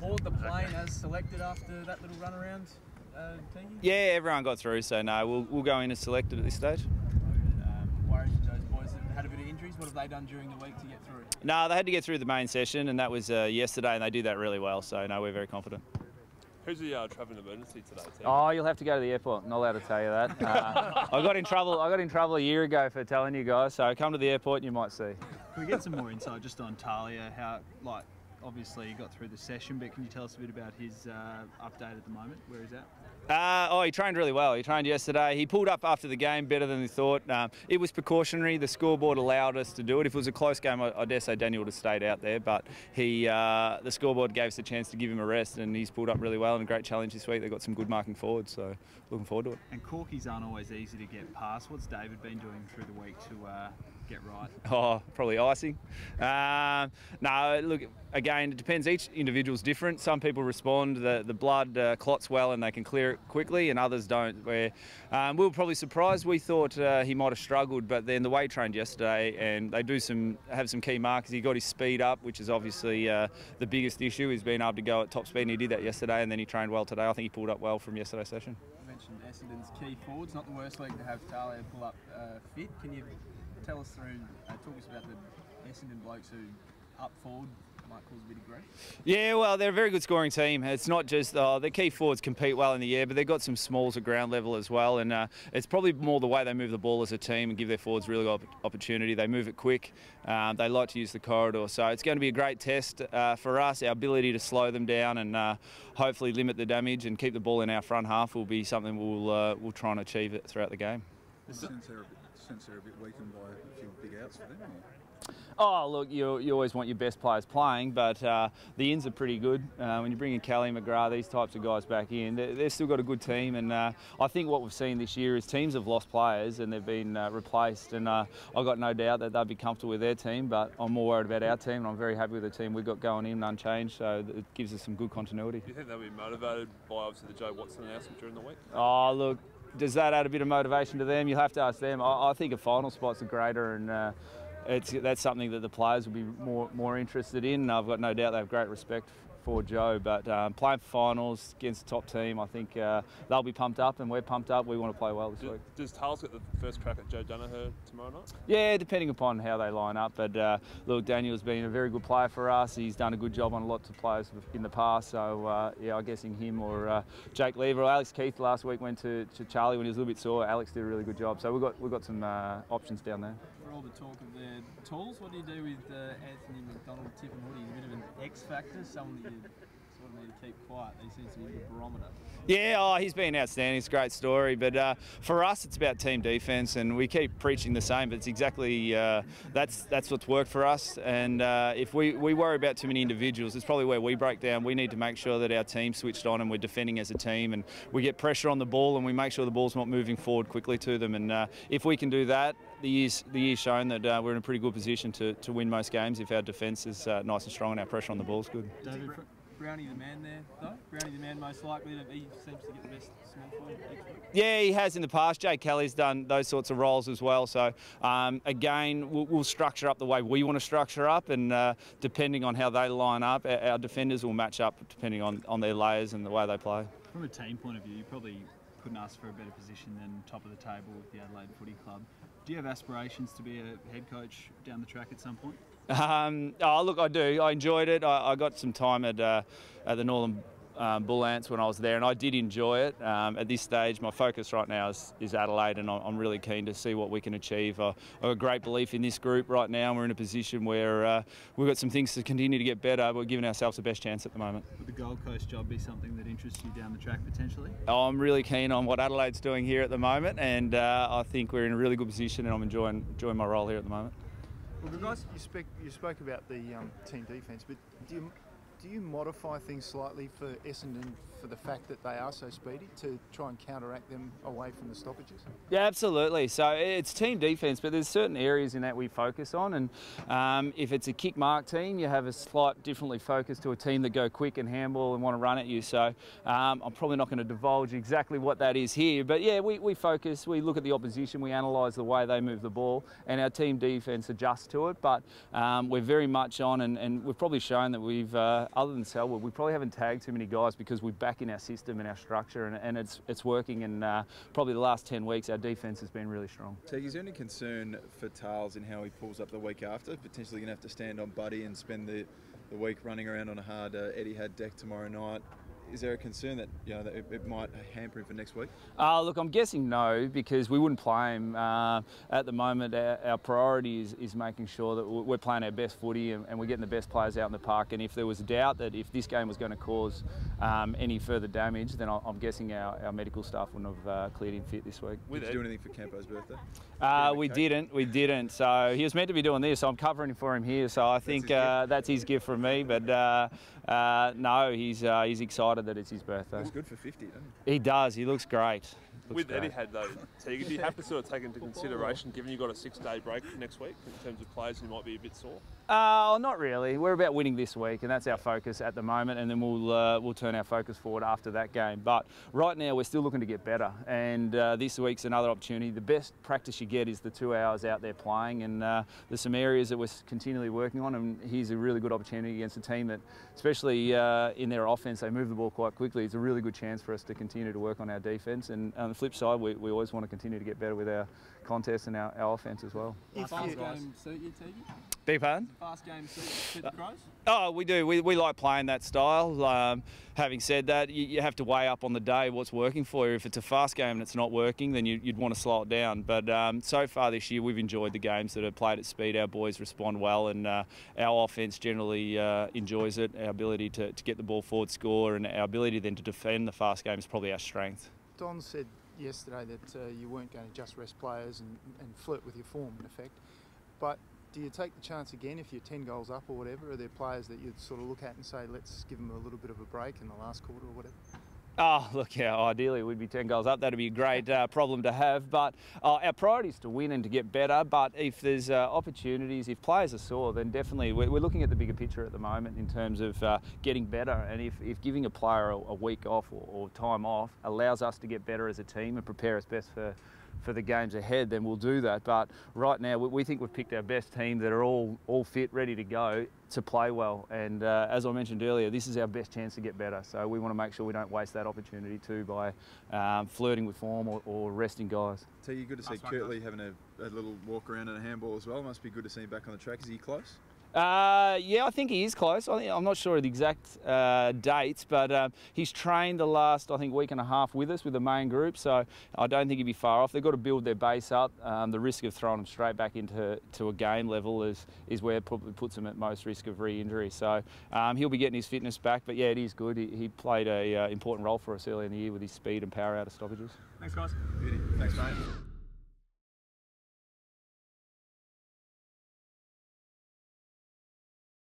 board the plane as selected after that little run around, Teague? Yeah, everyone got through, so no, we'll go in as selected at this stage. Worries for those boys that had a bit of injuries. What have they done during the week to get through? No, they had to get through the main session, and that was yesterday, and they did that really well, so no, we're very confident. Who's the travelling emergency today, Teague? Oh, you'll have to go to the airport. Not allowed to tell you that. I got in trouble a year ago for telling you guys, so come to the airport and you might see. Can we get some more insight just on Talia? How, obviously he got through the session, but can you tell us a bit about his update at the moment, where he's at? He trained really well. He trained yesterday. He pulled up after the game better than he thought. It was precautionary. The scoreboard allowed us to do it. If it was a close game, I dare say Daniel would have stayed out there, but the scoreboard gave us a chance to give him a rest, and he's pulled up really well, and a great challenge this week. They've got some good marking forwards, so looking forward to it. And corkies aren't always easy to get past. What's David been doing through the week to get right? Oh, probably icing. No, look, again, it depends. Each individual's different. Some people respond, the blood clots well and they can clear it quickly, and others don't. Where we were probably surprised. We thought he might have struggled, but then the way he trained yesterday, and they have some key markers. He got his speed up, which is obviously the biggest issue, is being able to go at top speed, and he did that yesterday, and then he trained well today. I think he pulled up well from yesterday's session. You mentioned Essendon's key forwards. Not the worst week to have Talia pull up fit. Can you tell us through, talk us about the Essendon blokes who up forward might cause a bit of grief? Yeah, well, they're a very good scoring team. It's not just the key forwards compete well in the air, but they've got some smalls at ground level as well, and it's probably more the way they move the ball as a team and give their forwards really good opportunity. They move it quick. They like to use the corridor, so it's going to be a great test for us. Our ability to slow them down and hopefully limit the damage and keep the ball in our front half will be something we'll try and achieve it throughout the game. Since they're a bit weakened by a few big outs for them? Oh, look, you always want your best players playing, but the ins are pretty good. When you bring in Kelly, McGrath, these types of guys back in, they've still got a good team, and I think what we've seen this year is teams have lost players and they've been replaced, and I've got no doubt that they'll be comfortable with their team, but I'm more worried about our team, and I'm very happy with the team we've got going in unchanged, so it gives us some good continuity. Do you think they'll be motivated by obviously the Joe Watson announcement during the week? Oh, look, does that add a bit of motivation to them? You'll have to ask them. I think a final spot's a greater, and that's something that the players will be more interested in. I've got no doubt they have great respect for Joe, but playing for finals against the top team, I think they'll be pumped up, and we're pumped up. We want to play well this week. Does Tales get the first crack at Joe Danaher tomorrow night? Yeah, depending upon how they line up, but look, Daniel's been a very good player for us. He's done a good job on lots of players in the past, so yeah, I'm guessing him or Jake Lever or Alex Keith last week went to Charlie when he was a little bit sore. Alex did a really good job, so we've got some options down there. For all the talk of their tools, what do you do with Anthony McDonald, Tipping Woody? He's a bit of an X factor, someone that you sort of need to keep quiet. He seems to be a barometer. Yeah, he's been outstanding. It's a great story, but for us, it's about team defence, and we keep preaching the same. But it's exactly that's what's worked for us. And if we worry about too many individuals, it's probably where we break down. We need to make sure that our team's switched on and we're defending as a team, and we get pressure on the ball and we make sure the ball's not moving forward quickly to them. And if we can do that, the year's shown that we're in a pretty good position to win most games if our defence is nice and strong and our pressure on the ball is good. David, Brownie the man there, though? Brownie the man most likely, he seems to get the best small forward each week. Yeah, he has in the past. Jake Kelly's done those sorts of roles as well. So, again, we'll structure up the way we want to structure up, and depending on how they line up, our defenders will match up depending on their layers and the way they play. From a team point of view, you probably couldn't ask for a better position than top of the table with the Adelaide Footy Club. Do you have aspirations to be a head coach down the track at some point? Oh, look, I do. I enjoyed it. I got some time at the Northern Bull Ants when I was there, and I did enjoy it. At this stage, my focus right now is Adelaide, and I'm really keen to see what we can achieve. I've got great belief in this group right now. We're in a position where we've got some things to continue to get better. We're giving ourselves the best chance at the moment. Would the Gold Coast job be something that interests you down the track potentially? I'm really keen on what Adelaide's doing here at the moment, and I think we're in a really good position, and I'm enjoying my role here at the moment. Well, guys, you spoke about the team defence, but do you modify things slightly for Essendon for the fact that they are so speedy to try and counteract them away from the stoppages? Yeah, absolutely. So it's team defence, but there's certain areas in that we focus on, and if it's a kick mark team, you have a slight differently focus to a team that go quick and handball and want to run at you. So I'm probably not going to divulge exactly what that is here, but yeah, we focus, we look at the opposition, we analyse the way they move the ball, and our team defence adjusts to it, but we're very much on, and we've probably shown that we've other than Selwood, we probably haven't tagged too many guys because we're back in our system and our structure, and it's working. And probably the last 10 weeks, our defence has been really strong. Teague, is there any concern for Tales in how he pulls up the week after? Potentially going to have to stand on Buddy and spend the week running around on a hard Etihad deck tomorrow night. Is there a concern that that it might hamper him for next week? Look, I'm guessing no, because we wouldn't play him. At the moment, our priority is making sure that we're playing our best footy and we're getting the best players out in the park. And if there was a doubt that if this game was going to cause any further damage, then I'm guessing our medical staff wouldn't have cleared him fit this week. Did you do anything for Campo's birthday? We didn't. So he was meant to be doing this, so I'm covering for him here. So I think that's his gift from me. But no, he's excited that it's his birthday. Looks good for 50, doesn't he? He does. He looks great. With Etihad though, Teague, do you have to sort of take into consideration, given you've got a 6-day break next week, in terms of players who might be a bit sore? Not really. We're about winning this week, and that's our focus at the moment. And then we'll turn our focus forward after that game. But right now, we're still looking to get better. And this week's another opportunity. The best practice you get is the 2 hours out there playing. And there's some areas that we're continually working on. And here's a really good opportunity against a team that, especially in their offence, they move the ball quite quickly. It's a really good chance for us to continue to work on our defence. And on the flip side, we always want to continue to get better with our contest and our offence as well. Fast game suit you, Teague? Beg your pardon? Fast game suit the Crows? Oh, we do. We like playing that style. Having said that, you have to weigh up on the day what's working for you. If it's a fast game and it's not working, then you'd want to slow it down. But so far this year, we've enjoyed the games that are played at speed. Our boys respond well, and our offence generally enjoys it. Our ability to get the ball forward, score, and our ability then to defend the fast game is probably our strength. Don said yesterday that you weren't going to just rest players and flirt with your form, in effect. But do you take the chance again if you're 10 goals up or whatever? Are there players that you'd sort of look at and say, let's give them a little bit of a break in the last quarter or whatever? Oh, look, yeah, ideally we'd be 10 goals up. That'd be a great problem to have. But our priority is to win and to get better. But if there's opportunities, if players are sore, then definitely we're looking at the bigger picture at the moment in terms of getting better. And if giving a player a week off or time off allows us to get better as a team and prepare us best for the games ahead, then we'll do that. But right now, we think we've picked our best team that are all fit, ready to go to play well. And as I mentioned earlier, this is our best chance to get better. So we want to make sure we don't waste that opportunity too by flirting with form or resting guys. So you're good to see Kirtley having a little walk around and a handball as well. Must be good to see him back on the track. Is he close? Yeah, I think he is close. I'm not sure of the exact dates, but he's trained the last, I think, week and a half with us with the main group, so I don't think he'd be far off. They've got to build their base up. The risk of throwing them straight back into a game level is where it probably puts them at most risk of re-injury. So he'll be getting his fitness back, but yeah, it is good. He played an important role for us early in the year with his speed and power out of stoppages. Thanks, guys. Beauty. Thanks, mate.